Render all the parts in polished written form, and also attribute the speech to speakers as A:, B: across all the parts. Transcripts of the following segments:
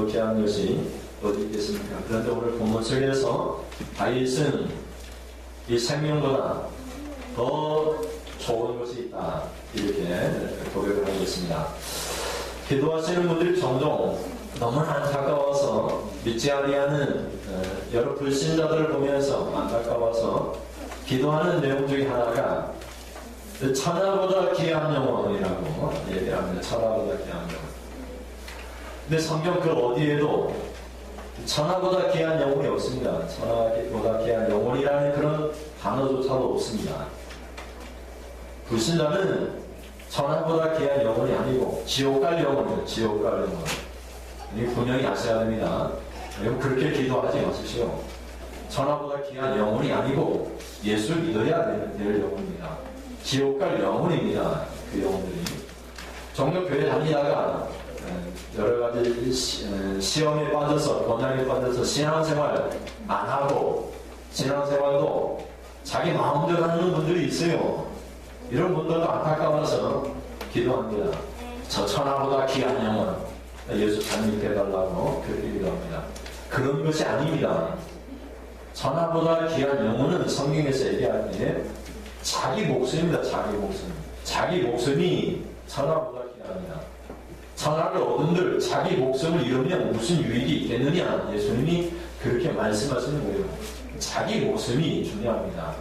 A: 귀한 것이 어디 있겠습니까? 그런데 오늘 본문 속에서 다윗은 이 생명보다 더 좋은 것이 있다, 이렇게 고백을 하고 있습니다. 기도하시는 분들이 종종 너무 안타까워서 믿지 아니하는 여러 불신자들을 보면서 안타까워서 기도하는 내용 중에 하나가 천하보다 귀한 영혼이라고 얘기합니다. 천하보다 귀한 영혼. 근데 성경 그 어디에도 천하보다 귀한 영혼이 없습니다. 천하보다 귀한 영혼이라는 그런 단어조차도 없습니다. 불신자는 천하보다 귀한 영혼이 아니고 지옥 갈 영혼이에요. 지옥 갈 영혼. 이 분명히 아셔야 됩니다. 여러분 그렇게 기도하지 마십시오. 천하보다 귀한 영혼이 아니고 예수를 믿어야 될 영혼입니다. 지옥 갈 영혼입니다. 그 영혼들이. 종종 교회 다니다가 여러 가지 시험에 빠져서, 고난에 빠져서 신앙생활 안 하고, 신앙생활도 자기 마음대로 하는 분들이 있어요. 이런 분들도 안타까워서 기도합니다. 저 천하보다 귀한 영혼, 예수 잘 믿게 해달라고 그렇게 기도합니다. 그런 것이 아닙니다. 천하보다 귀한 영혼은 성경에서 얘기할 때 자기 목숨입니다. 자기 목숨. 자기 목숨이 천하보다 귀합니다. 천하를 얻은들 자기 목숨을 잃으면 무슨 유익이 있겠느냐, 예수님이 그렇게 말씀하시는 거예요. 자기 목숨이 중요합니다.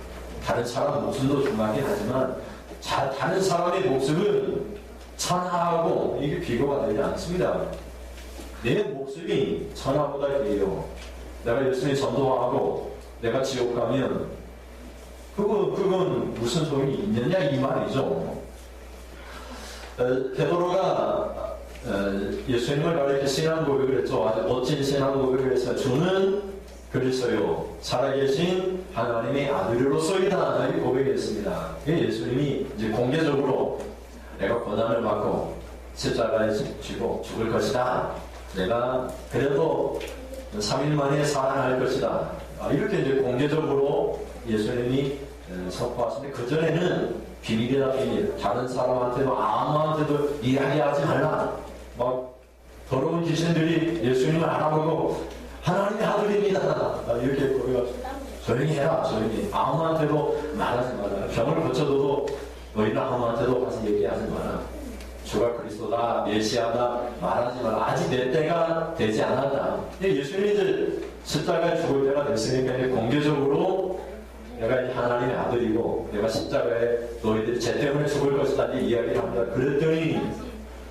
A: 다른 사람 목숨도 중요하긴 하지만 다른 사람의 목숨은 천하하고 이게 비교가 되지 않습니다. 내 목숨이 천하보다 귀해요. 내가 예수님 전도하고 내가 지옥 가면 그건 무슨 소용이 있느냐 이 말이죠. 베드로가 예수님을 가리켜 신앙 고백을 했죠. 아주 멋진 신앙 고백을 해서 주는 그리스도요 살아계신 하나님의 아들로서이다, 이렇게 고백했습니다. 예수님이 이제 공개적으로 내가 고난을 받고 십자가에 지고 죽을 것이다. 내가 그래도 3일 만에 살아날 것이다. 이렇게 이제 공개적으로 예수님이 선포하시는데, 그전에는 비밀이다, 비밀. 다른 사람한테도 아무한테도 이야기하지 말라. 막 더러운 귀신들이 예수님을 알아보고 하나님의 아들입니다, 이렇게 고백하시고 조용히 해라, 조용히. 아무한테도 말하지 마라. 병을 고쳐도 너희는 아무한테도 가서 얘기하지 마라. 주가 그리스도다, 메시아다, 말하지 마라. 아직 내 때가 되지 않았다. 예수님이 십자가에 죽을 때가 됐으니까 이제 공개적으로 내가 하나님의 아들이고 내가 십자가에 너희들이 제 때문에 죽을 것이다, 이 이야기를 합니다. 그랬더니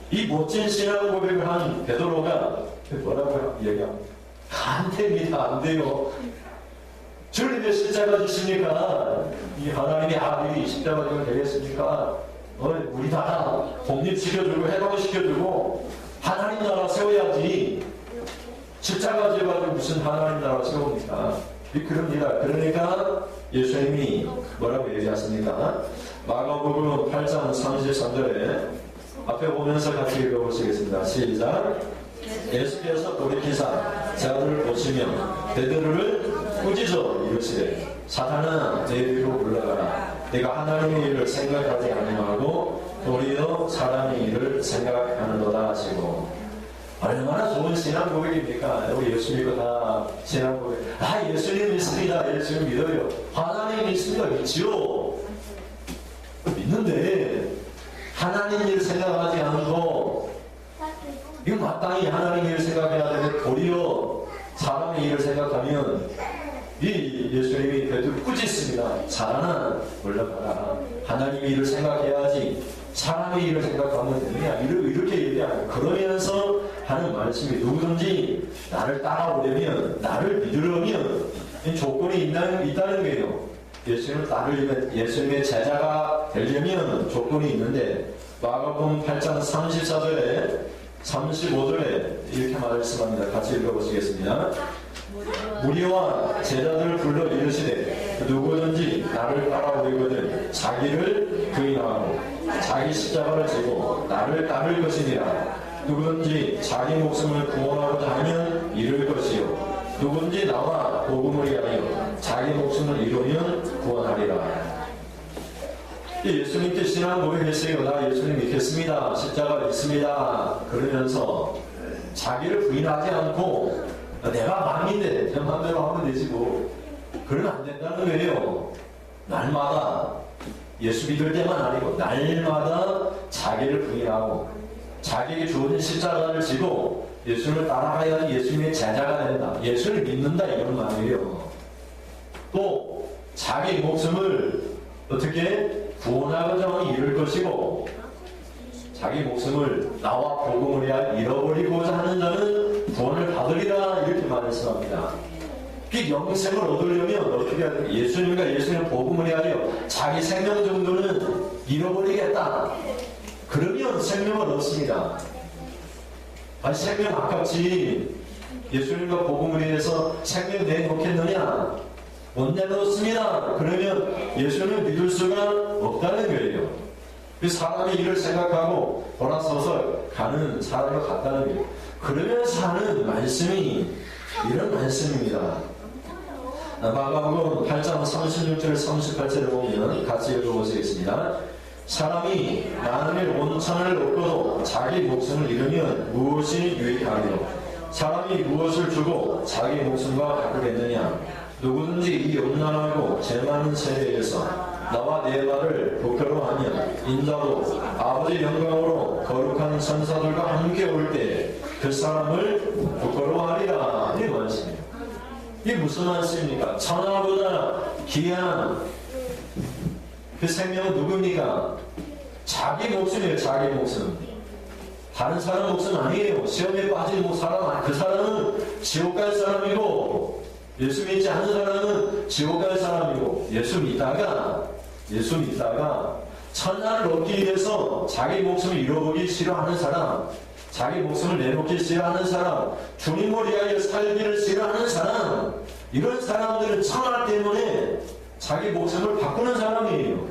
A: 이 멋진 신앙 고백을 한 베드로가 뭐라고 얘기합니다. 안 됩니다, 안 돼요. 주님의 십자가 지십니까? 이 하나님의 아들이 십자가 지면 되겠습니까? 우리 나라 독립시켜주고 해방시켜주고 하나님 나라 세워야지. 십자가 지어가지고 무슨 하나님 나라 세웁니까? 그럽니다. 그러니까 예수님이 뭐라고 얘기하십니까? 마가복음 8장 33절에 앞에 보면서 같이 읽어보시겠습니다. 시작. 예수께서 돌이키사 제 아들을 보시며 베드로를 꾸짖어 이르시되 사탄아 내 위로 올라가라. 내가 하나님의 일을 생각하지 아니하고 도리어 사람의 일을 생각하는도다 하시고. 얼마나 좋은 신앙 고백입니까? 우리 예수 믿고 다 신앙 고백. 예수님 믿습니다. 예수님 믿어요. 하나님 믿습니다. 믿지요. 믿는데 하나님 일을 생각하지 않고, 이건 마땅히 하나님 일을 생각해야 되는데 도리어 사람의 일을 생각하면 이 예수님이 베드로 꾸짖습니다. 사람아 올라가라. 하나님의 일을 생각해야지 사람의 일을 생각하면 되느냐, 이렇게 얘기하고, 그러면서 하는 말씀이 누구든지 나를 따라오려면, 나를 믿으려면 조건이 있다는 거예요. 예수님을 따르려면, 예수님의 제자가 되려면 조건이 있는데, 마가복음 8장 34절에 35절에 이렇게 말씀합니다. 같이 읽어보시겠습니다. 무리와 제자들을 불러 이르시되 누구든지 나를 따라오려거든 자기를 부인하고 자기 십자가를 지고 나를 따를 것이니라. 누구든지 자기 목숨을 구원하고자 하면 잃을 것이요 누구든지 나와 복음을 위하여 자기 목숨을 잃으면 구원하리라. 예수님께 신앙 고백했어요. 나 예수님 믿겠습니다. 십자가 믿습니다. 그러면서 자기를 부인하지 않고 내가 왕인데 내 마음대로 하면 되지 뭐. 그러면 안 된다는 거예요. 날마다 예수 믿을 때만 아니고 날마다 자기를 부인하고 자기에게 주어진 십자가를 지고 예수를 따라가야 예수님의 제자가 된다. 예수를 믿는다 이런 말이에요. 또 자기 목숨을 어떻게 구원하고자 이룰 것이고 자기 목숨을 나와 복음을 위하여 잃어버리고자 하는 자는 구원을 받으리라 이렇게 말씀합니다. 그 영생을 얻으려면 어떻게 해야 됩니까? 예수님과 예수님의 복음을 위하여 자기 생명 정도는 잃어버리겠다. 그러면 생명을 얻습니다. 아니 생명 아깝지. 예수님과 복음을 위해서 생명 내놓겠느냐? 못 내놓습니다. 그러면 예수님을 믿을 수가 없다는 거예요. 그 사람의 일을 생각하고 돌아서서 가는 사람과 같다는 거예요. 그러면서 하는 말씀이 이런 말씀입니다. 마가복음 8장 36절 38절을 보면 같이 읽어보시겠습니다. 사람이 만일 온천을 얻고도 자기 목숨을 잃으면 무엇이 유익하리요? 사람이 무엇을 주고 자기 목숨과 바꾸겠느냐? 누구든지 이 음란하고 죄 많은 세대에서 나와 내 말을 부끄러워하면 인자도 아버지 영광으로 거룩한 천사들과 함께 올 때 그 사람을 부끄러워하리라. 이 말씀이에요. 이게 무슨 말씀입니까? 천하보다 귀한 그 생명은 누굽니까? 자기 목숨이에요. 자기 목숨. 다른 사람 목숨 아니에요. 시험에 빠진 사람, 그 사람은 지옥 갈 사람이고 예수 믿지 않는 사람은 지옥 갈 사람이고 예수 믿다가 천하를 얻기 위해서 자기 목숨을 잃어보기 싫어하는 사람, 자기 목숨을 내놓기 싫어하는 사람, 주님을 위하여 살기를 싫어하는 사람, 이런 사람들은 천하 때문에 자기 목숨을 바꾸는 사람이에요.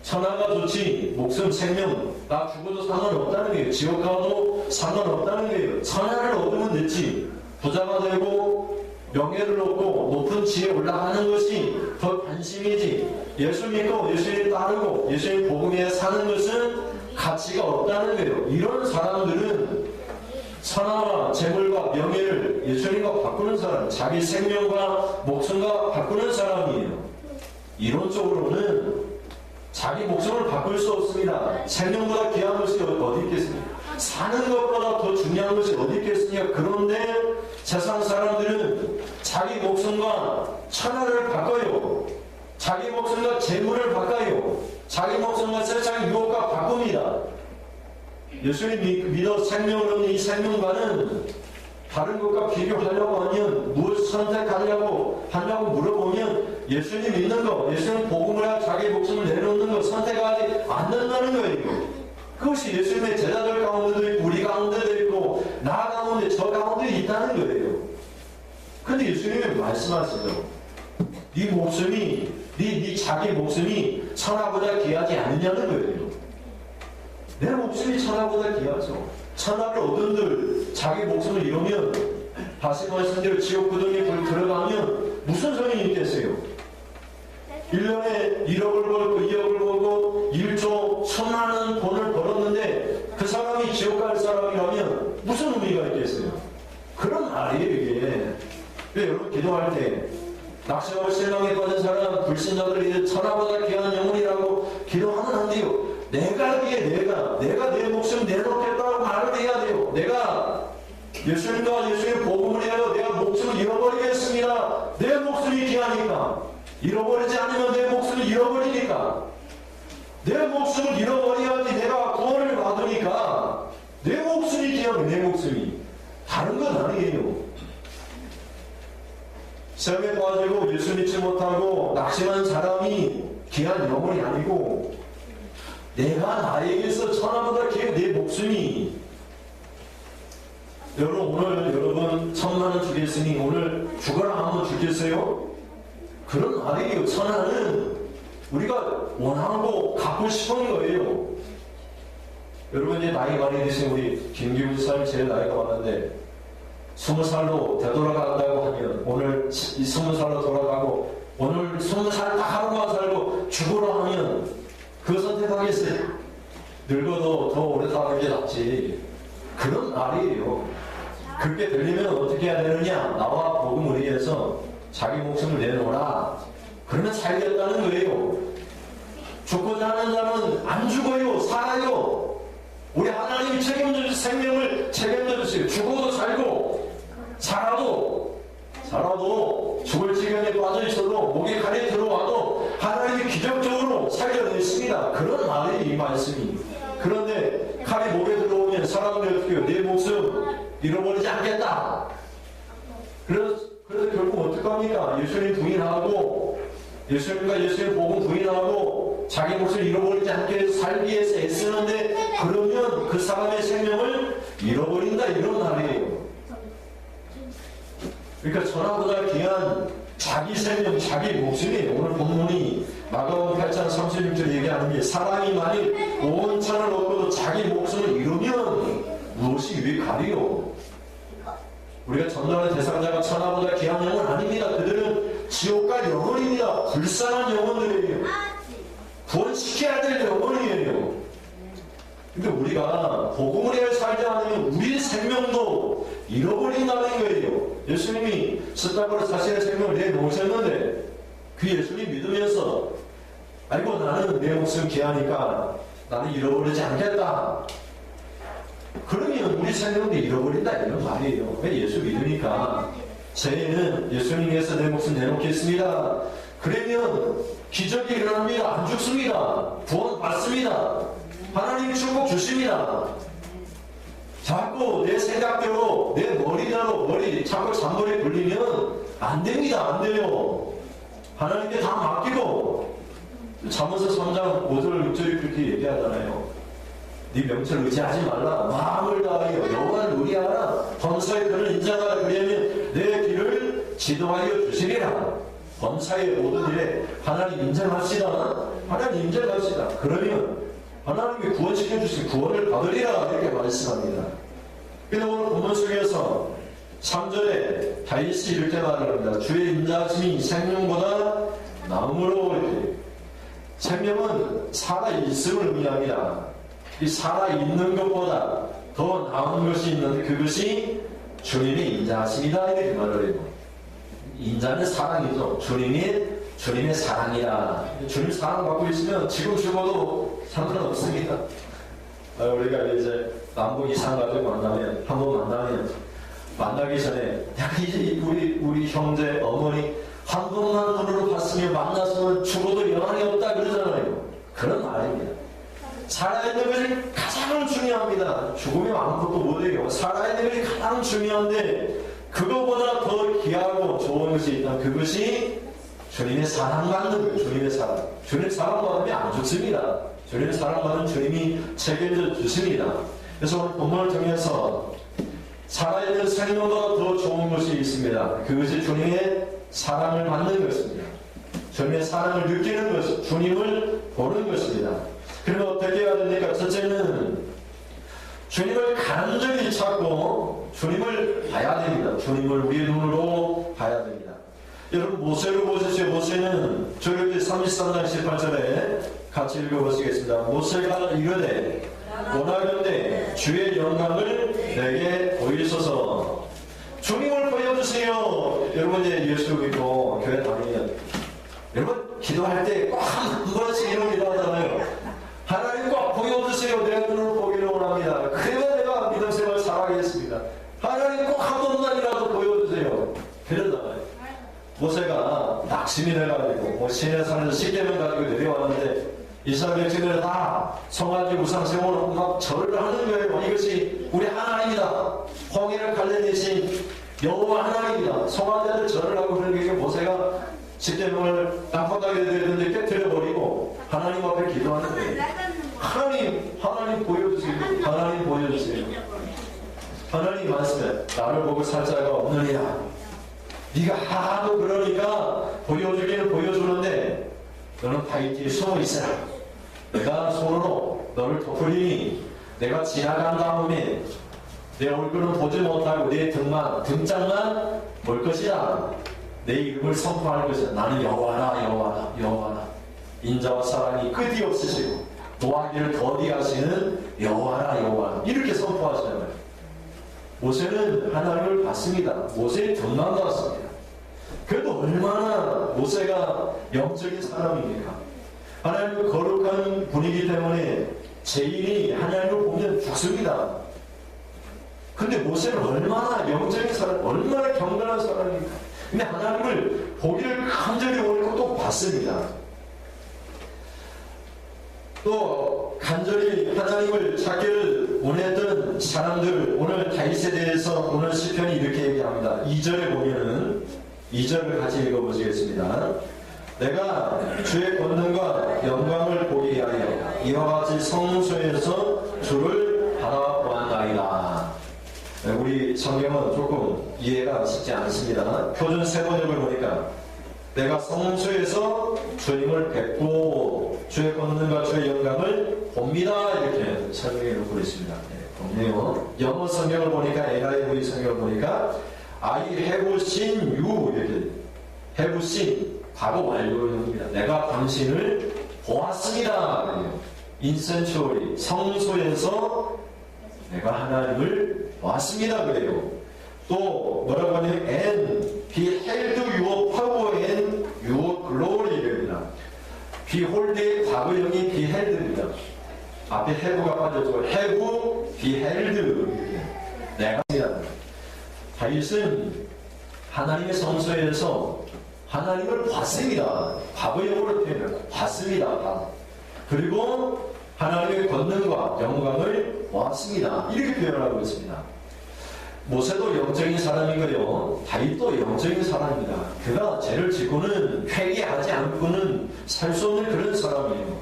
A: 천하가 좋지 목숨 생명 나 죽어도 상관없다는 거예요. 지옥 가도 상관없다는 거예요. 천하를 얻으면 됐지. 부자가 되고 명예를 얻고 높은 지에 올라가는 것이 더 관심이지. 예수 믿고 예수님 따르고 예수님 복음에 사는 것은 가치가 없다는 거예요. 이런 사람들은 천하와 재물과 명예를 예수님과 바꾸는 사람, 자기 생명과 목숨과 바꾸는 사람이에요. 이론적으로는 자기 목숨을 바꿀 수 없습니다. 생명보다 귀한 것이 어디 있겠습니까? 사는 것보다 더 중요한 것이 어디 있겠습니까? 그런데 세상 사람들은 자기 목숨과 천하를 바꿔요. 자기 목숨과 재물을 바꿔요. 자기 목숨과 세상의 유혹과 바꿉니다. 예수님 믿어 생명을 얻는 이 생명과는 다른 것과 비교하려고 하면 무엇을 선택하려고 물어보면 예수님 믿는 거, 예수님 복음을 하여 자기 목숨을 내놓는 거 선택하지 않는다는 거예요. 그것이 예수님의 제자들 가운데도 있고 우리 가운데도 있고 나 가운데 저 가운데 있다는 거예요. 근데 예수님이 말씀하시죠. 네 목숨이 네 자기 목숨이 천하보다 귀하지 않느냐는 거예요. 내 목숨이 천하보다 귀하죠. 천하를 얻은들 자기 목숨을 잃으면 다시 말씀대로 지옥 구덩이에 들어가면 무슨 소용이 있겠어요? 1년에 1억을 벌고 2억을 벌고 1조 1,000만 돈을 벌었는데 그 사람이 지옥 갈 사람이라면 무슨 의미가 있겠어요? 그런 말이에요 이게. 왜 여러분 기도할 때 낙심하고 실망에 빠진 사람 불신자들이 이제 천하보다 귀한 영혼이라고 기도하면 안 돼요. 내가 내 목숨 내놓겠다고 말을 해야 돼요. 내가 예수님과 예수님의 복음을 위하여 내가 목숨을 잃어버리겠습니다. 내 목숨이 귀하니까. 잃어버리지 않으면 내 목숨을 잃어버리니까. 내 목숨을 잃어버려야지 내가 구원을 받으니까. 내 목숨이 귀하네. 내 목숨이. 다른 건 아니에요. 시험에 빠지고 예수 믿지 못하고 낙심한 사람이 귀한 영혼이 아니고 내가 나에게서 천하보다 귀한 내 목숨이. 여러분 1,000만 원 주겠으니 오늘 죽어라 하면 죽겠어요? 그런 말이에요. 천하는 우리가 원하고 갖고 싶은 거예요. 여러분 이제 나이 많이 드신 우리 김기훈 사님 제일 나이가 많은데 20살로 되돌아간다고 하면 오늘 20살로 돌아가고 오늘 20살 딱 하루만 살고 죽으라 하면 그 선택하겠어요? 늙어도 더 오래 사는 게 낫지. 그런 말이에요. 그렇게 들리면 어떻게 해야 되느냐? 나와 복음을 위해서 자기 목숨을 내놓으라. 그러면 살겠다는 거예요. 죽고자 하는 자는 안 죽어요. 살아요. 우리 하나님이 책임져 생명을 책임져 주세요. 죽어도 살고 살아도 죽을 지경에 빠져 있어도 목에 칼이 들어와도 하나님이 기적적으로 살려냈습니다. 그런 말이 이 말씀이. 그런데 칼이 목에 들어오면 사람들이 어떻게 해요? 내 목숨 잃어버리지 않겠다. 그래서 결국 어떡합니까? 예수님 부인하고 예수님과 예수님 복음 부인하고 자기 목숨을 잃어버리지 않게 살기 위해서 애쓰는데 그러면 그 사람의 생명을 잃어버린다 이런 말이에요. 그러니까 천하보다 귀한 자기 생명, 자기 목숨이 오늘 본문이 마가복음 8장 36절 얘기하는 게 사람이 만일 온 천을 얻고도 자기 목숨을 잃으면 무엇이 유익하리요? 우리가 전달의 대상자가 천하보다 귀한 영은 아닙니다. 그들은 지옥 갈 영혼입니다. 불쌍한 영혼들이에요. 구원시켜야 될 영혼이에요. 근데 우리가 복음을 위해 살지 않으면 우리 생명도 잃어버린다는 거예요. 예수님이 십자가로 자신의 생명을 내놓으셨는데 그 예수님 믿으면서 아이고 나는 내 목숨 귀하니까 나는 잃어버리지 않겠다. 그러면 우리 생명도 잃어버린다 이런 말이에요. 왜? 예수 믿으니까 저희는 예수님께서 내 목숨 내놓겠습니다. 그러면 기적이 일어납니다. 안 죽습니다. 구원 받습니다. 하나님이 축복 주십니다. 자꾸 내 생각대로 내 머리대로 자꾸 잔머리 굴리면 안 됩니다. 안 돼요. 하나님께 다 맡기고 잠언서 3장 5절 6절이 그렇게 얘기하잖아요. 네 명철 의지하지 말라. 마음을 다하여 여호와를 의뢰하라. 범사에 그를 인정하라. 그러면 내 길을 지도하여 주시리라. 범사의 모든 일에 하나님 인정합시다. 하나님 인정합시다. 그러면 하나님이 구원시켜 주신 구원을 받으리라 이렇게 말씀합니다. 그런데 오늘 본문 속에서 3절에 다윗이 이렇게 말을 합니다. 주의 인자하심이 생명보다 나음으로 이렇게. 생명은 살아있음을 의미합니다. 이 살아있는 것보다 더 나은 것이 있는데 그것이 주님의 인자하심이다 이렇게 말을 해요. 인자는 사랑이죠. 주님의 사랑이라. 주님 사랑받고 있으면 지금 죽어도 상관없습니다. 우리가 이제 남북 이상 가지고 한번 만나면 만나기 전에 이제 우리 형제 어머니 한 번만 눈으로 봤으면 만났으면 죽어도 영향이 없다 그러잖아요. 그런 말입니다. 살아있는 것이 가장 중요합니다. 죽으면 아무것도 못해요. 살아있는 것이 가장 중요한데 그거보다 더 귀하고 좋은 것이 있다. 그것이 주님의 사랑받는 거예요. 주님의 사랑. 주님 사랑받으면 안 죽습니다. 주님의 사랑받으면 주님이 책임져 주십니다. 그래서 오늘 본문을 통해서 살아있는 생명보다 더 좋은 것이 있습니다. 그것이 주님의 사랑을 받는 것입니다. 주님의 사랑을 느끼는 것, 주님을 보는 것입니다. 그러면 어떻게 해야 됩니까? 첫째는 주님을 간절히 찾고 주님을 봐야 됩니다. 주님을 우리의 눈으로 봐야 됩니다. 여러분 모세를 보십시오. 모세는 출애굽기 33장 18절에 같이 읽어보시겠습니다. 모세가 이르되 원하건대 주의 영광을 내게 보이소서. 주님을 보여주세요. 여러분 이제 예수 믿고 교회 다니면 여러분 기도할 때 꼭 한 번씩 이런 기도하잖아요. 하나님 꼭 보여주세요. 내 눈을 보기를 원합니다. 그래야 내가 믿음 생활 살아가겠습니다. 하나님 꼭 한 번만이라도 보여주세요. 그러잖아요. 모세가 낙심이 돼가지고 시내산에서 십계명 가지고 내려왔는데 이스라엘 백성들은 다 송아지 우상 세워놓고 막 절을 하는 거예요. 이것이 우리 하나님이다. 홍해를 갈라내신 여호와 하나님이다. 송아지한테 절을 하고 그런 게 모세가 십계명을 땅바닥에 내렸는데 깨뜨려버리고 하나님 앞에 기도하는 거예요. 하나님 보여주세요. 하나님 보여주세요. 하나님 말씀에 나를 보고 살 자가 없느니라. 네가 하도 그러니까 보여주기는 보여주는데 너는 바위뒤에 숨어 있어라. 내가 손으로 너를 덮으리니 내가 지나간 다음에 내 얼굴은 보지 못하고 내 등짝만 볼 것이다. 내 이름을 선포할 것이다. 나는 여호와라 여호와라 여호와라. 인자와 사랑이 끝이 없으시고 노하기를 더디하시는 여호와라 여호와라. 이렇게 선포하시잖아요. 모세는 하나님을 봤습니다. 모세의 등만 봤습니다. 그래도 얼마나 모세가 영적인 사람입니까? 하나님은 거룩한 분이기 때문에 죄인이 하나님을 보면 죽습니다. 근데 모세는 얼마나 영적인 사람, 얼마나 경건한 사람입니까? 근데 하나님을 보기를 간절히 원했고 또 봤습니다. 또 간절히 하나님을 찾기를 원했던 사람들, 오늘 다윗에 대해서 오늘 시편이 이렇게 얘기합니다. 2절에 보면은 2절을 같이 읽어보시겠습니다. 내가 주의 권능과 영광을 보게 하여 이와 같이 성소에서 주를 바라보았나이다. 우리 성경은 조금 이해가 쉽지 않습니다. 표준 세번역을 보니까 내가 성소에서 주님을 뵙고 주의 권능과 주의 영광을 봅니다. 이렇게 설명해 놓고 있습니다. 좋네요. 영어 성경을 보니까 NIV 성경을 보니까 I have seen you 이렇게 have seen 과거 완료입니다. 내가 당신을 보았습니다. 인센츄얼이 성소에서 내가 하나님을 보았습니다. 그래요. 또 뭐라고 하냐면 and beheld your power and your glory 이랍니다. behold의 과거형이 beheld입니다. 앞에 have가 빠졌죠. have beheld 내가 다윗은 하나님의 성소에서 하나님을 봤습니다. 과거형으로 표현해요. 봤습니다. 그리고 하나님의 권능과 영광을 보았습니다. 이렇게 표현하고 있습니다. 모세도 영적인 사람이고요. 다윗도 영적인 사람입니다. 그가 죄를 짓고는 회개하지 않고는 살 수 없는 그런 사람이에요.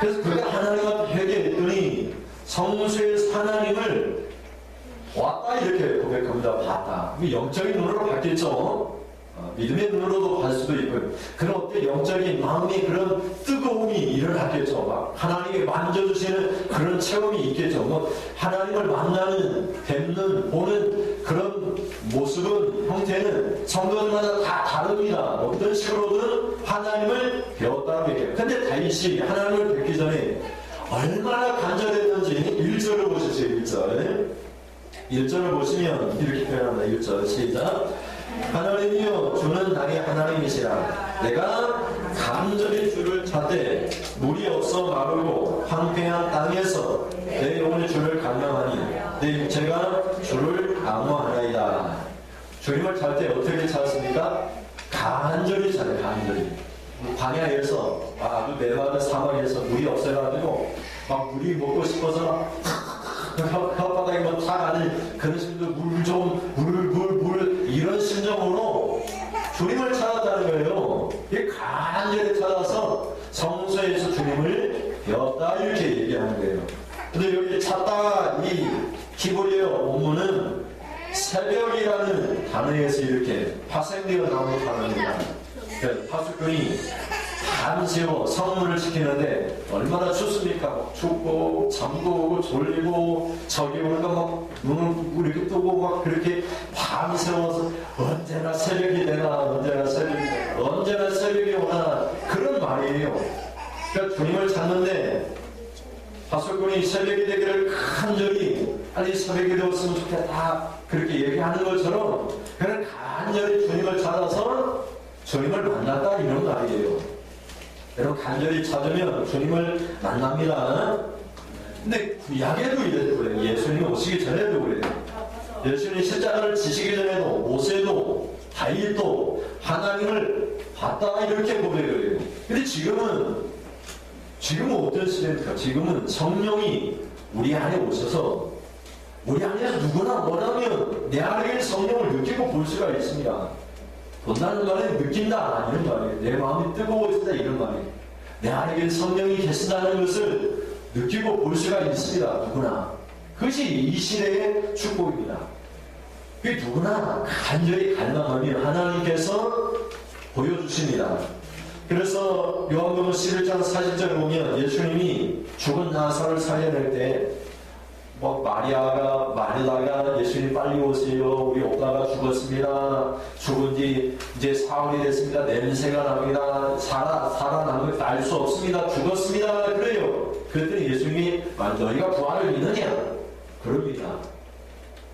A: 그래서 그가 하나님 앞에 회개했더니 성소에서 하나님을 보았다 이렇게 고백합니다. 봤다. 영적인 눈으로 봤겠죠. 믿음의 눈으로도 볼 수도 있고요. 그런 어떤 영적인 마음의 그런 뜨거움이 일어났겠죠. 막 하나님이 만져주시는 그런 체험이 있겠죠. 뭐 하나님을 만나는, 뵙는, 보는 그런 모습은, 형태는 성도들마다 다 다릅니다. 어떤 식으로든 하나님을 배웠다고 얘기해요. 근데 다윗이 하나님을 뵙기 전에 얼마나 간절했는지 1절을 보시죠. 1절. 1절을 보시면 이렇게 표현합니다. 1절 시작. 하나님이여 주는 나의 하나님이시라. 내가 간절히 주를 찾되 물이 없어 마르고 황폐한 땅에서 내 영혼이 주를 갈망하니 내 육체가 주를 악모하나이다. 주님을 찾을 때 어떻게 찾습니까? 간절히 찾아요. 간절히. 광야에서 아주 메마른 사막에서 물이 없어가지고 막 물이 먹고 싶어서 혓바닥에 뭐 타가는 그런 심정, 물 이런 심정으로 주님을 찾았다는 거예요. 간절히 찾아서 성소에서 주님을 배웠다 이렇게 얘기하는 거예요. 근데 여기 찾다 이 히브리어 원문은 새벽이라는 단어에서 이렇게 파생되어 나오는 단어입니다. 파수꾼이 밤새워 성문을 지키는데 얼마나 춥습니까? 춥고 잠도 오고 졸리고 저기 오니까 막 눈을 이렇게 뜨고 막 그렇게 밤새워서 언제나 새벽이 되나 언제나 새벽이 오나 그런 말이에요. 그러니까 주님을 찾는데 파수꾼이 새벽이 되기를 간절히 빨리 새벽이 되었으면 좋겠다 그렇게 얘기하는 것처럼 그는 간절히 주님을 찾아서 주님을 만났다 이런 말이에요. 여러분 간절히 찾으면 주님을 만납니다. 근데 구약에도 이랬고요. 예수님이 오시기 전에도 그래요. 예수님이 십자가를 지시기 전에도 모세도 다윗도 하나님을 봤다 이렇게 고백을 해요. 근데 지금은 어떤 시대입니까? 지금은 성령이 우리 안에 오셔서 우리 안에서 누구나 원하면 내 안에 성령을 느끼고 볼 수가 있습니다. 본다는 말은 느낀다 이런 말이에요. 내 마음이 뜨거워진다 이런 말이에요. 내 안에 성령이 계신다는 것을 느끼고 볼 수가 있습니다. 누구나. 그것이 이 시대의 축복입니다. 그 누구나 간절히 갈망하면 하나님께서 보여주십니다. 그래서 요한복음 11장 40절을 보면 예수님이 죽은 나사로를 살려낼 때 마리아가 예수님 빨리 오세요. 우리 오빠가 죽었습니다. 죽은 지 이제 사흘이 됐습니다. 냄새가 납니다. 살아남을 알 수 없습니다. 죽었습니다. 그래요. 그랬더니 예수님이 너희가 부활을 믿느냐? 그럽니다.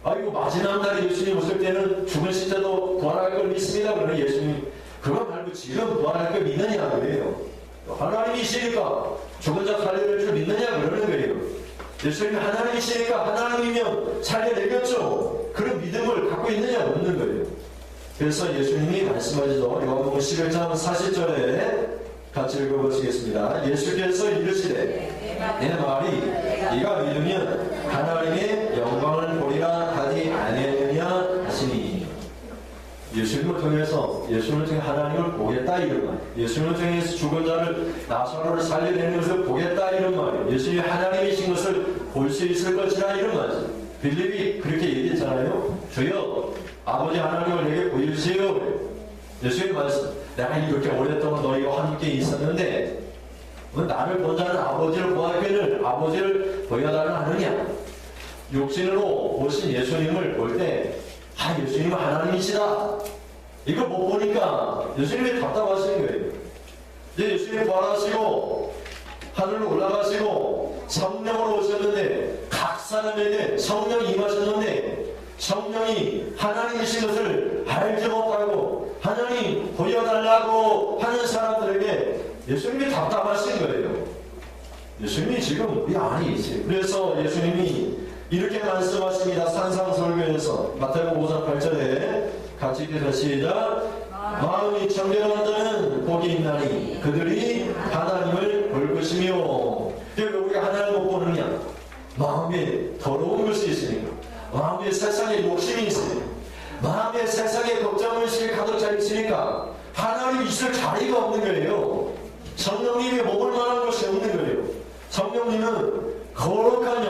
A: 아이고 마지막 날에 예수님 오실 때는 죽은 신자도 부활할 걸 믿습니다. 그러면 예수님 그거 말고 지금 부활할 걸 믿느냐 그래요. 하나님이시니까 죽은 자 살려낼 줄 믿느냐 그러는 거예요. 예수님이 하나님이시니까 하나님이면 살려내겠죠. 그런 믿음을 갖고 있느냐 없는 거예요. 그래서 예수님이 말씀하시죠. 요한복음 11장 40절에 같이 읽어보시겠습니다. 예수께서 이르시되 내 말이 네가 믿으면 하나님의 영광을 보리라 하지 아니하느냐 하시니, 예수님을 통해서 하나님을 보겠다 이런 말, 예수님을 통해서 죽은 자를 나사로를 살려내는 것을 보겠다 이런 말, 예수님이 하나님이신 것을 볼 수 있을 것이라 이런 말이죠. 빌립이 그렇게 얘기했잖아요. 주여 아버지 하나님을 내게 보여주세요. 예수님 말씀, 내가 이렇게 오랫동안 너희와 함께 있었는데 나를 본 자는 아버지를 보았거늘 아버지를 보여달라 하느냐. 육신으로 오신 예수님을 볼 때 예수님은 하나님이시다. 이걸 못 보니까 예수님이 답답하시는 거예요. 이제 예수님이 부활하시고 하늘로 올라가시고 성령으로 오셨는데 각 사람에게 성령이 임하셨는데 성령이 하나님이신 것을 알지 못하고 하나님 보여달라고 하는 사람들에게 예수님이 답답하신 거예요. 예수님이 지금 우리 안에 있어요. 그래서 예수님이 이렇게 말씀하십니다. 산상설교에서 마태복음 5장 8절에 같이 읽어서 시작. 마음이 청결한 자는 복이 있나니 그들이 하나님을 볼 것이며. 왜 우리가 하나님을 못 보느냐? 마음에 더러운 것이 있으니까, 마음에 세상에 욕심이 있으니까, 마음에 세상에 걱정의식이 가득 차 있으니까 하나님이 있을 자리가 없는 거예요. 성령님이 먹을 만한 것이 없는 거예요. 성령님은 거룩한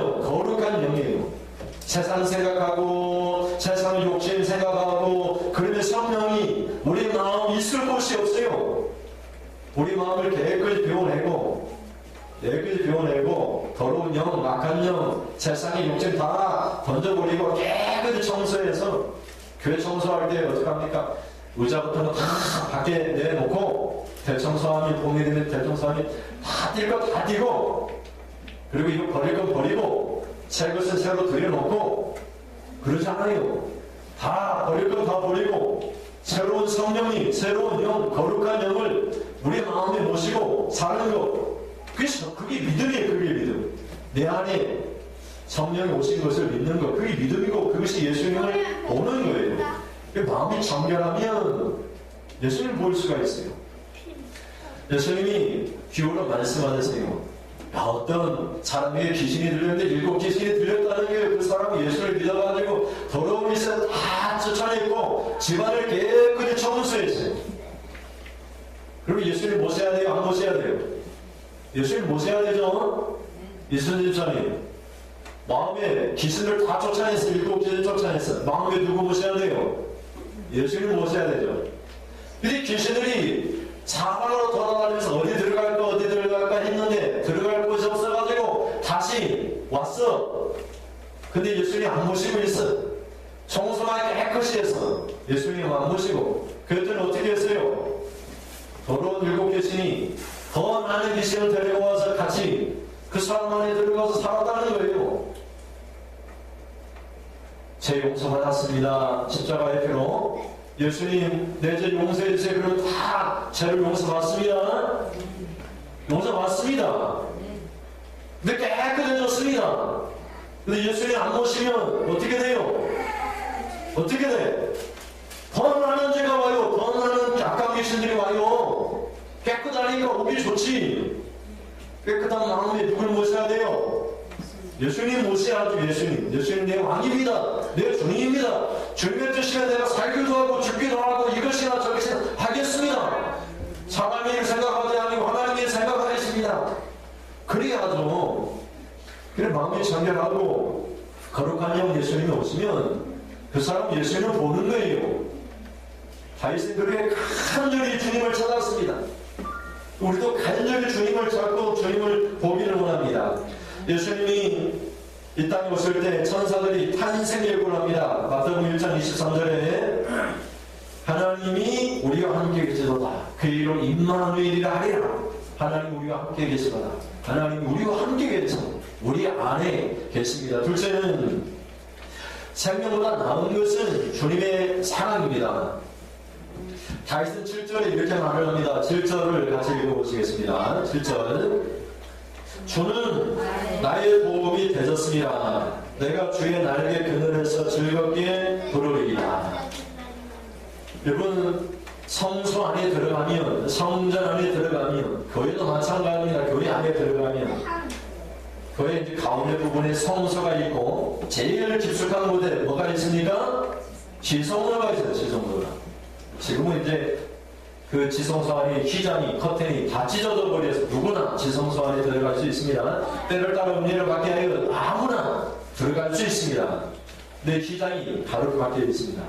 A: 영이에요. 세상 생각하고 세상 욕심 생각하고 그러면 성령이 우리 마음에 있을 곳이 없어요. 우리 마음을 깨끗이 비워내고 더러운 영, 악한 영, 세상의 욕심 다 던져버리고 깨끗이 청소해서, 교회 청소할 때 어떻게 합니까? 의자 같은 거 다 밖에 내놓고 대청소함이 봄이 되면 대청소함이 다 뛸 거 다 띄고, 그리고 이거 버릴 건 버리고 새 것은 새로 들여놓고 그러지 않아요. 다 버릴 건 다 버리고 새로운 성령이, 새로운 영, 거룩한 영을 우리 마음에 모시고 사는 것, 그게 믿음이에요. 그게 믿음. 내 안에 성령이 오신 것을 믿는 것, 그게 믿음이고 그것이 예수님을 보는 거예요. 마음이 정결하면 예수님을 볼 수가 있어요. 예수님이 비유로 말씀하셨어요. 어떤 사람에게 귀신이 들렸는데 7 귀신이 들렸다는 게, 그 사람이 예수를 믿어가지고 더러운 짓을 다 쫓아내고 집안을 깨끗이 청소했어요. 그리고 예수님 모셔야 돼요? 안 모셔야 돼요? 예수님 모셔야 되죠? 예수님 집사님 마음에 귀신을 다 쫓아냈어요. 7 귀신을 쫓아냈어요. 마음에 누구 모셔야 돼요? 예수님 모셔야 되죠. 근데 귀신들이 사방으로 돌아다니면서 어디 들어갈까 했는데 들어갈 곳이 없어가지고 다시 왔어. 근데 예수님 안 모시고 있어. 청소만 깨끗이 해서 예수님 안 모시고, 그랬더니 어떻게 했어요? 더러운 7 귀신이 더 많은 귀신을 데리고 와서 같이 그 사람 안에 들어가서 살았다는 거예요. 제 용서받았습니다. 십자가의 피로 예수님 내 죄 용서해 주세요. 그러면 다 죄를 용서받습니다. 용서받습니다. 근데 깨끗해졌습니다. 근데 예수님 안 모시면 어떻게 돼요? 어떻게 돼? 더 많은 죄가 와요. 더 많은 악한 귀신들이 와요. 깨끗하니까 오기 좋지. 깨끗한 마음에 누굴 모셔야 돼요? 예수님 모셔야죠. 예수님 내 왕입니다. 내 주님입니다. 주님의 뜻이면 내가 살기도 하고 죽기도 하고 이것이나 저것이나 하겠습니다. 사람의 일 생각하지 아니고 하나님의 생각하겠습니다. 그래야죠. 그래 마음이 정결하고 거룩한 영 예수님이 오시면 그 사람 예수님을 보는 거예요. 다윗은 그렇게 간절히 주님을 찾았습니다. 우리도 간절히 주님을 찾고 주님을 보기를 원합니다. 예수님이 이 땅에 오실 때 천사들이 탄생 예고를 합니다. 마태복음 1장 23절에 하나님이 우리와 함께 계시도다. 그 이로 임마누엘이라 하리라. 하나님 우리와 함께 계시도다. 하나님 우리와 함께 계셔 우리 안에 계십니다. 둘째는 생명보다 나은 것은 주님의 사랑입니다. 다윗은 7절에 이렇게 말을 합니다. 7절을 같이 읽어보시겠습니다. 7절. 주는 나의 도움이 되셨습니다. 내가 주의 날개 그늘에서 즐겁게 부르리이다. 여러분, 성소 안에 들어가면, 성전 안에 들어가면, 교회도 마찬가지입니다. 교회 안에 들어가면 교회 이제 가운데 부분에 성소가 있고, 제일 깊숙한 곳에 뭐가 있습니까? 지성소가 있어요. 지성소가. 지금은 이제 그 지성소 안에 휘장이, 커튼이 다 찢어져 버려서 누구나 지성소 안에 들어갈 수 있습니다. 때를 따라 은혜를 받게 하여 아무나 들어갈 수 있습니다. 근데 휘장이 다르게 박혀 있습니다.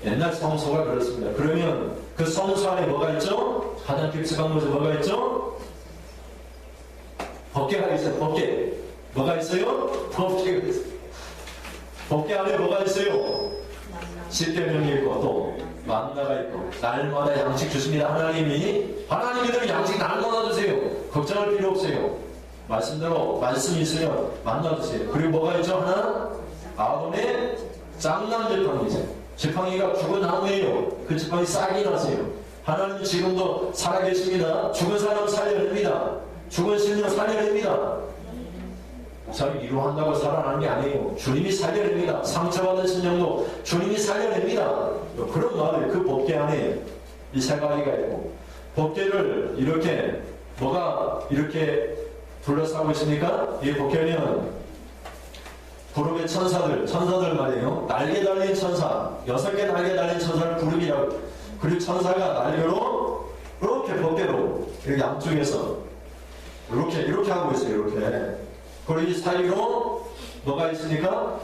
A: 옛날 성소가 그렇습니다. 그러면 그 성소 안에 뭐가 있죠? 가장 깊숙한 곳에 뭐가 있죠? 법궤가 있어요. 법궤. 뭐가 있어요? 법궤가 있어요. 법궤 안에 뭐가 있어요? 십계명이 있고 또 만나가 있고 날마다 양식 주십니다. 하나님이들 양식 날마다 주세요. 걱정할 필요 없어요. 말씀대로 말씀이 있으면 만나 주세요. 그리고 뭐가 있죠? 하나? 아론의 짱난 지팡이 있어요. 지팡이가 죽은 나무예요. 그 지팡이 싹이 나세요. 하나님 지금도 살아계십니다. 죽은 사람 살려냅니다. 죽은 신령 살려냅니다. 사람이 위로한다고 살아나는 게 아니에요. 주님이 살려냅니다. 상처받은 신령도 주님이 살려냅니다. 그런 말을 그 법궤 안에 이 세 가지가 있고, 법궤를 이렇게 뭐가 이렇게 둘러싸고 있습니까? 이 법궤는 구름의 천사들 말이에요. 날개 달린 천사, 6개 날개 달린 천사를 구름이라고. 그리고 천사가 날개로 이렇게 법궤로 이렇게 양쪽에서 이렇게 하고 있어요. 이렇게. 그리고 이 사이로 뭐가 있으니까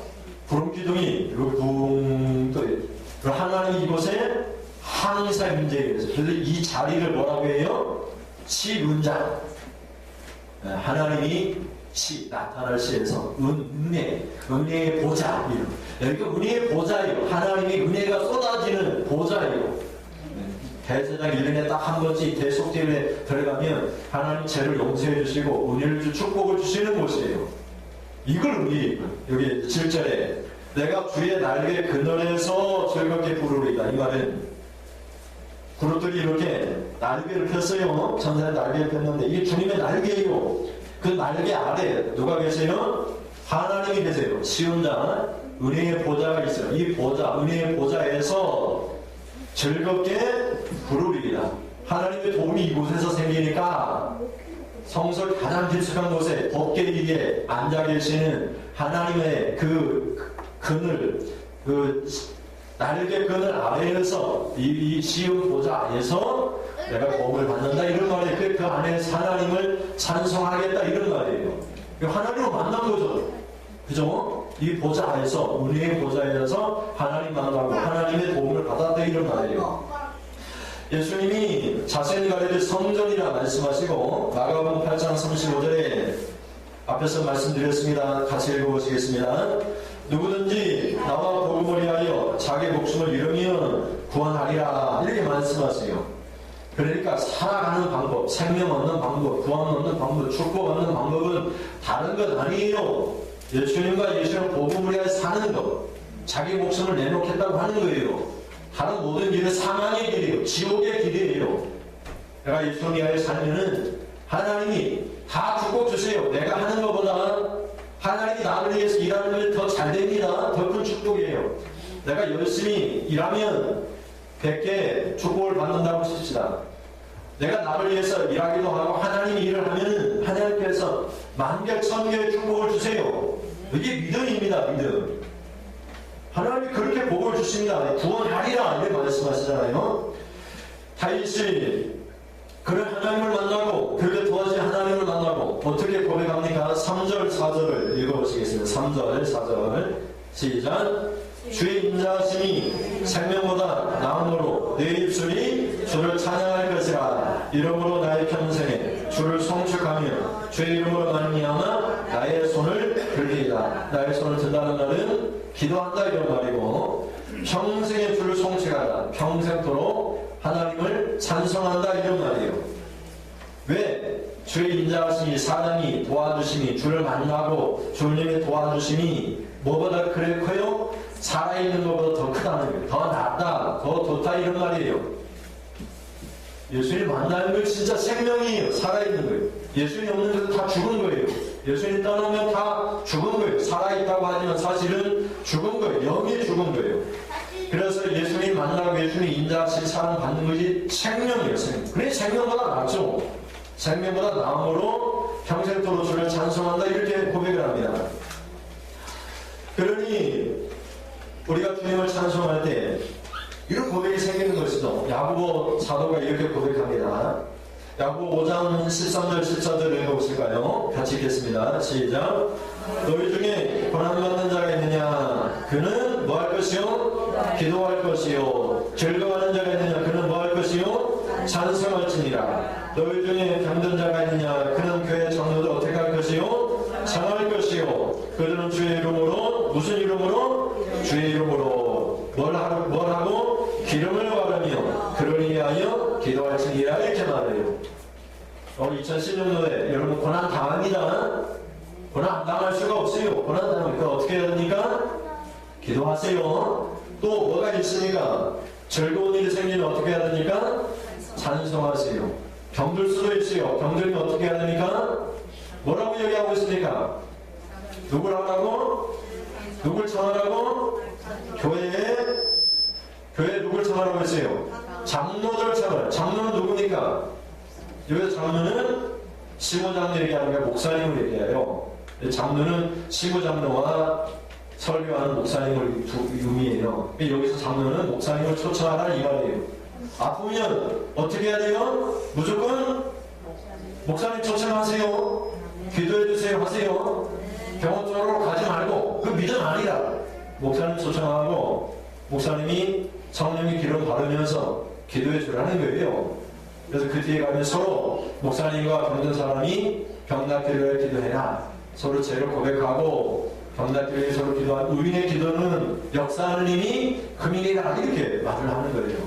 A: 구름 기둥이 이렇게 붕 떠요. 하나님 이곳에 항상 임재해서 이 자리를 뭐라고 해요? 시문장. 하나님이 나타날 시에서 은혜의 보좌. 여기가 은혜의 보좌예요. 하나님의 은혜가 쏟아지는 보좌예요. 대제사장 1년에 딱 한 번씩 대속죄에 들어가면 하나님 죄를 용서해 주시고 은혜를 축복을 주시는 곳이에요. 이걸 은혜예요. 여기 7절에 내가 주의 날개 그늘에서 즐겁게 부르리이다. 이 말은 그룹들이 이렇게 날개를 폈어요. 천사의 날개를 폈는데 이게 주님의 날개예요. 그 날개 아래 누가 계세요? 하나님이 계세요. 시온자 은혜의 보좌가 있어요. 이 보좌, 은혜의 보좌에서 즐겁게 부르리이다. 하나님의 도움이 이곳에서 생기니까 성소 가장 깊숙한 곳에 법궤 위에 앉아 계시는 하나님의 그 그늘, 그 날개 그늘 아래에서 이 시온 보좌 안에서 내가 도움을 받는다 이런 말이에요. 그 안에서 하나님을 찬송하겠다 이런 말이에요. 하나님을 만난 거죠. 그죠? 이 보좌에서, 은혜의 보좌에서 하나님 만나고 하나님의 도움을 받았다 이런 말이에요. 예수님이 자신이 가리를 성전이라 말씀하시고 마가복음 8장 35절에 앞에서 말씀드렸습니다. 같이 읽어보시겠습니다. 누구든지 나와 복음을 위하여 자기 목숨을 잃으면 구원하리라 이렇게 말씀하세요. 그러니까 살아가는 방법, 생명 얻는 방법, 구원 얻는 방법, 축복 얻는 방법은 다른 것 아니에요. 예수님과 예수님 복음을 위하여 사는 것, 자기 목숨을 내놓겠다고 하는 거예요. 다른 모든 길은 사망의 길이에요. 지옥의 길이에요. 내가 예수님 위하여 살면은 하나님이 다 축복 주세요. 내가 하는 것보다 하나님이 나를 위해서 일하는 것이 더 잘 됩니다. 더 큰 축복이에요. 내가 열심히 일하면 100개 축복을 받는다고 칩시다. 내가 나를 위해서 일하기도 하고 하나님이 일을 하면 하나님께서 10,000개, 1,000개의 축복을 주세요. 이게 믿음입니다. 믿음. 하나님이 그렇게 복을 주십니다. 구원하리라 이렇게 말씀하시잖아요. 다윗이 그런 하나님을 만나고 그렇게 도와진 하나님을 만나고 어떻게 고백합니까? 3절 4절을 읽어보시겠습니다. 3절 4절 시작. 주의 인자하심이 생명보다 나음으로 내 입술이 주를 찬양할 것이라. 이러므로 나의 평생에 주를 송축하며 주의 이름으로 말미암아 나의 손을 들리이다. 나의 손을 든다는 말은 기도한다 이런 말이고, 평생에 주를 송축하다, 평생토록 하나님을 찬송한다 이런 말이에요. 왜? 주의 인자하심이, 사랑이, 도와주심이, 주를 만나고 주님의 도와주심이 뭐보다 그래 커요? 살아있는 것보다 더 크다는 거예요. 더 낫다, 더 좋다 이런 말이에요. 예수님 만나는 건 진짜 생명이에요. 살아있는 거예요. 예수님 없는 것은 다 죽은 거예요. 예수님 떠나면 다 죽은 거예요. 살아있다고 하지만 사실은 죽은 거예요. 영이 죽은 거예요. 그래서 예수님 만나고 예수님 인자하신 사랑 받는 것이 생명이에요. 생명. 그래 생명보다 낫죠. 생명보다 나음으로 평생토록 주를 찬송한다 이렇게 고백을 합니다. 그러니 우리가 주님을 찬송할 때 이런 고백이 생기는 것이죠. 야고보 사도가 이렇게 고백합니다. 야고보 5장 13절 14절을 읽어보실까요? 같이 읽겠습니다. 시작. 너희 중에 고난받는 자가 있느냐? 그는 뭐 할 것이요? 기도할 것이요. 즐거워하는 자가 있느냐? 그는 뭐 할 것이요? 찬송할지니라. 너희 중에 병든 자가 있느냐? 그는 교회 장로들 어떻게 할 것이요? 청할 것이요. 그들은 주의 이름으로 무슨 이름으로? 주의 이름으로 뭘 하고? 기름을 바르며 그를 위하여 기도할지니라 이렇게 말해요. 2016년도에 여러분 고난 당합니다. 고난 안 당할 수가 없어요. 고난 당하니까 어떻게 해야 됩니까? 기도하세요. 또 뭐가 있으니까 즐거운 일이 생기면 어떻게 해야 됩니까? 찬송하세요. 병들 수도 있어요. 병들면 어떻게 해야 됩니까? 뭐라고 얘기하고 있습니까? 누굴 하라고? 누굴 청하라고? 교회에 누굴 청하라고 했어요? 장로들 청을. 장로는 누굽니까? 여기서 장로는 시무장로 얘기하는 게 목사님을 얘기해요. 장로는 시무장로와 설교하는 목사님을 의미해요. 여기서 장로는 목사님을 초청하라 이 말이에요. 아프면 어떻게 해야 돼요? 무조건 목사님 초청하세요. 기도해주세요 하세요. 병원 쪽으로 가지 말고 그 믿음 아니라 목사님 초청하고 목사님이 성령의 기름 바르면서 기도해 주라는 거예요. 그래서 그 뒤에 가면 서로 목사님과 병든 사람이 병낫기를 기도해라. 서로 죄를 고백하고 병낫기를 서로 기도하는 의인의 기도는 역사하는 힘이 금이니라 이렇게 말을 하는 거예요.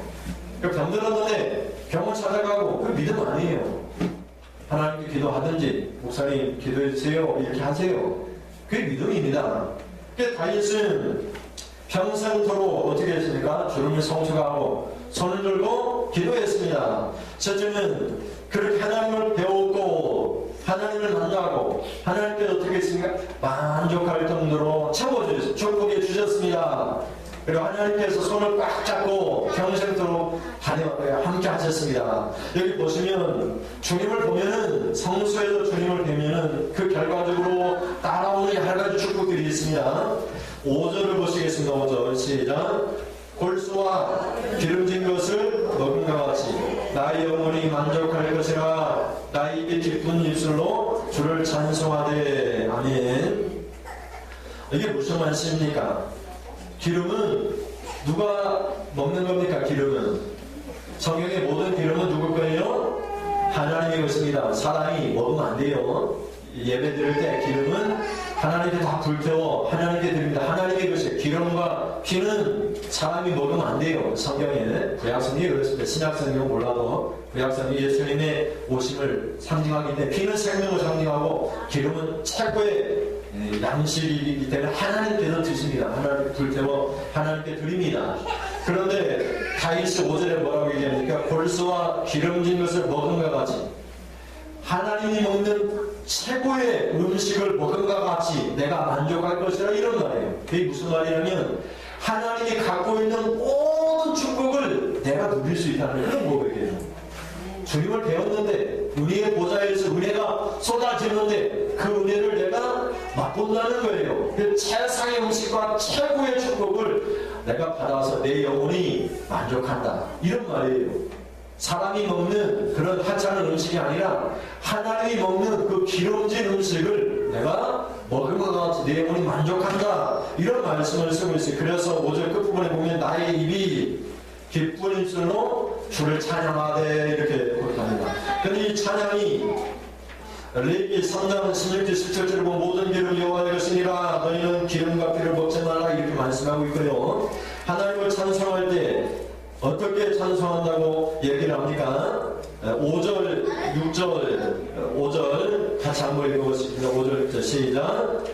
A: 병들었는데 병원 찾아가고 그 믿음 아니에요. 하나님께 기도하든지 목사님 기도해 주세요 이렇게 하세요. 그게 믿음입니다. 다윗은 평생토록 어떻게 했습니까? 주님을 성수하고 손을 들고 기도했습니다. 첫째는 그렇게 하나님을 배웠고 하나님을 만나고 하나님께 어떻게 했습니까? 만족할 정도로 채워주셨습니다. 축복해 주셨습니다. 그리고 하나님께서 손을 꽉 잡고 평생토록 함께 하셨습니다. 여기 보시면 주님을 보면은 성수에서 주님을 뵈면은 그 결과적으로 따라오는 여러 가지 축복들이 있습니다. 5절을 보시겠습니다. 5절 시작. 골수와 기름진 것을 먹음과 같이 나의 영혼이 만족할 것이라 나의 입이 기쁜 입술로 주를 찬송하되 아멘. 이게 무슨 말씀입니까? 기름은 누가 먹는 겁니까? 기름은 성경의 모든 기름은 누구 거예요? 하나님의 것입니다. 사람이 먹으면 안 돼요. 예배 드릴 때 기름은 하나님께 다 불태워 하나님께 드립니다. 하나님의 것이에요. 기름과 피는 사람이 먹으면 안 돼요. 성경에 구약성경이 그렇습니다. 신약성경은 몰라도 구약성경이 예수님의 오심을 상징하기 때문에 피는 생명을 상징하고 기름은 최고의 양식이기 때문에 하나님께서 드십니다. 하나님께 불태워 하나님께 드립니다. 그런데 다윗이 5절에 뭐라고 얘기합니까? 골수와 기름진 것을 먹음과 같이 하나님이 먹는 최고의 음식을 먹음과 같이 내가 만족할 것이라 이런 말이에요. 그게 무슨 말이냐면 하나님이 갖고 있는 모든 축복을 내가 누릴 수 있다는 그런 고백이에요. 주님을 배웠는데 은혜의 보좌에서 은혜가 쏟아지는데 그 은혜를 내가 맛본다는 거예요. 그 최상의 음식과 최고의 축복을 내가 받아서 내 영혼이 만족한다 이런 말이에요. 사람이 먹는 그런 하찮은 음식이 아니라 하나님이 먹는 그 기름진 음식을 내가 먹음과 같이 내 영혼이 만족한다 이런 말씀을 쓰고 있어요. 그래서 5절 끝부분에 보면 나의 입이 기쁜 입술로 주를 찬양하되 이렇게 고백합니다. 근데 이 찬양이 레위기 3장 16절 17절을 보면 모든 기름 여호와의 것이니라 너희는 기름과 피를 먹지 말라 이렇게 말씀하고 있고요. 하나님을 찬송할 때 어떻게 찬송한다고 얘기를 합니까? 5절, 6절, 5절 같이 한번 읽어보겠습니다. 5절 시작.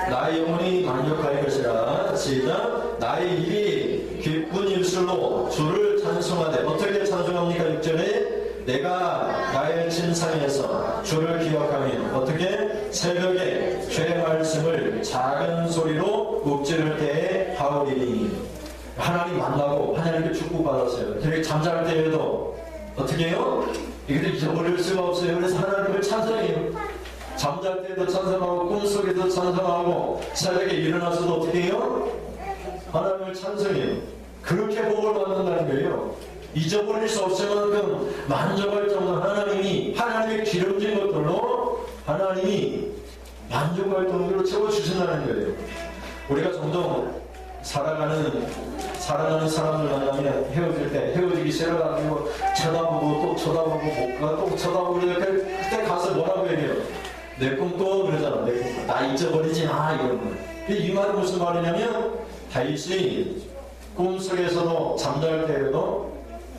A: 나의 영혼이 만족할 것이라. 시작. 나의 입이 기쁜 입술로 주를 찬송하되. 어떻게 찬송합니까? 6절에 내가 나의 침상에서 주를 기억하며 어떻게 새벽에 죄의 말씀을 작은 소리로 묵지를 때에 하오리니. 하나님 만나고 하나님께 축복받았어요. 되게 잠잘 때에도 어떻게 해요? 이것도 잊어버릴 수가 없어요. 그래서 하나님을 찬송해요. 잠잘 때도 찬송하고 꿈속에도 찬송하고 새벽에 일어나서도 어떻게 해요? 하나님을 찬송해요. 그렇게 복을 받는다는 거예요. 잊어버릴 수 없을 만큼 만족할 정도로 하나님의 기름진 것들로 하나님이 만족할 정도로 채워주신다는 거예요. 우리가 종종 사랑하는 사람들 만나면 헤어질 때 헤어지기 싫어가지고 쳐다보고 또 쳐다보고 못 가 또 쳐다보고 그때 가서 뭐라고 얘기해요? 내 꿈 또 그러잖아. 내 꿈. 나 잊어버리지 마 이런 거. 이 말은 무슨 말이냐면 다윗이 꿈속에서도 잠잘 때에도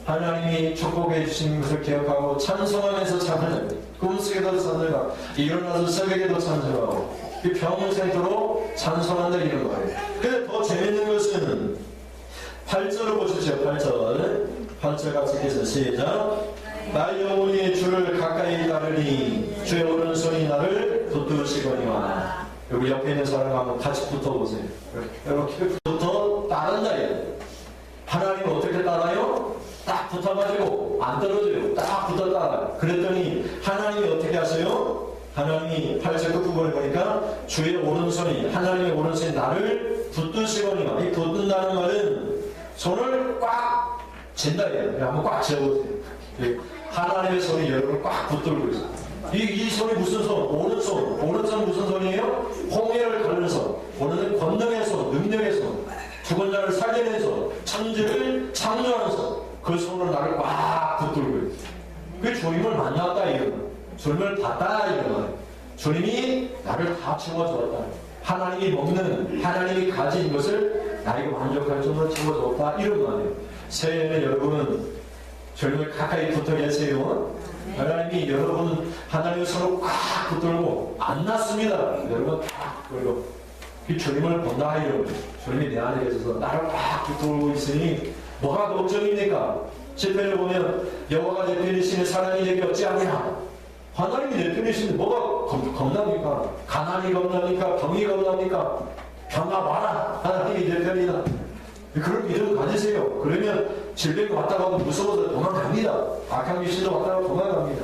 A: 하나님이 축복해 주신 것을 기억하고 찬송하면서 잠을 자요. 꿈속에도 찬송하고 일어나서 새벽에도 찬송하고 평생토록 찬송한다 이런 말이에요. 근데 더 재밌는 것은 8절을 보시죠. 8절 같이 해서 시작. 나의 영혼이 주를 가까이 따르니 주의 오른손이 나를 붙드시거니와. 여기 옆에 있는 사람 한번 같이 붙어보세요. 이렇게 붙어 따른다. 하나님은 어떻게 따라요? 딱 붙어가지고 안 떨어져요. 딱 붙어 따라요. 그랬더니 하나님이 어떻게 하세요? 하나님이 8절 끝부분에 보니까 주의 오른손이 하나님의 오른손이 나를 붙드시거니와. 이 붙든다는 말은 손을 꽉 쥔다예요. 한번 꽉 쥐어보세요. 하나님의 손이 여러분을 꽉 붙들고 있어요. 이 손이 무슨 손? 오른손. 오른손 무슨 손이에요? 홍해를 가르는 손. 오른은 권능의 손, 능력의 손. 죽은 자를 살려낸 손, 천지를 창조하는 손. 그 손으로 나를 꽉 붙들고 있어요. 그 주님을 만났다 이거는. 주님을 봤다 이거는. 주님이 나를 다 채워주었다. 하나님이 먹는, 하나님이 가진 것을 나에게 만족할 정도로 채워주었다 이런 말이에요. 새해에는 여러분 주님을 가까이 붙어 계세요. 하나님이 여러분 하나님의 손을 꽉 붙들고 안 놨습니다. 여러분 꽉 붙들고 이 주님을 본다 이런 주님이 내 안에 계셔서 나를 꽉 붙들고 있으니 뭐가 걱정입니까? 10편을 보면 여호와가 내 편이시니 사람이 내게 어찌하냐. 하나님이 내 편이시니 뭐가 겁납니까? 가난이 겁납니까? 병이 겁납니까? 병아 와라. 하나님이 내 편이다. 그런 믿음 가지세요. 그러면 질병이 왔다 가도 무서워서 도망갑니다. 악한 귀신도 왔다 가도 도망갑니다.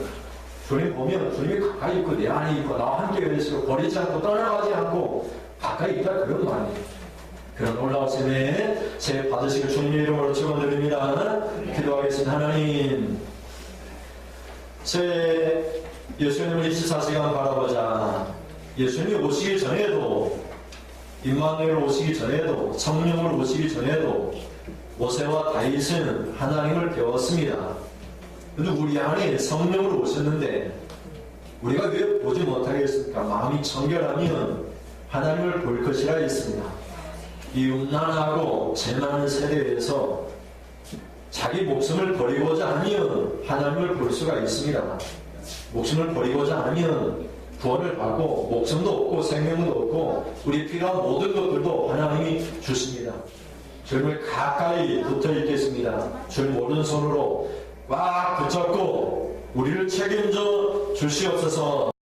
A: 주님 보면 주님이 가까이 있고 내 안에 있고 나와 함께 계시고 버리지 않고 떠나가지 않고 가까이 있다 그런 말이에요. 그런 놀라우신 새해 받으시길 주님의 이름으로 축원드립니다. 기도하겠습니다. 하나님 새해 예수님을 24시간 바라보자. 예수님이 오시기 전에도 임마누엘 오시기 전에도 성령을 오시기 전에도 모세와 다윗은 하나님을 배웠습니다. 그런데 우리 안에 성령으로 오셨는데 우리가 왜 보지 못하겠습니까? 마음이 청결하면 하나님을 볼 것이라 했습니다. 이 음란하고 재난의 세대에서 자기 목숨을 버리고자 하면 하나님을 볼 수가 있습니다. 목숨을 버리고자 하면 구원을 받고 목숨도 없고 생명도 없고 우리 필요한 모든 것들도 하나님이 주십니다. 주님을 가까이 붙어 있겠습니다. 주님 오른손으로 꽉 붙잡고 우리를 책임져 주시옵소서.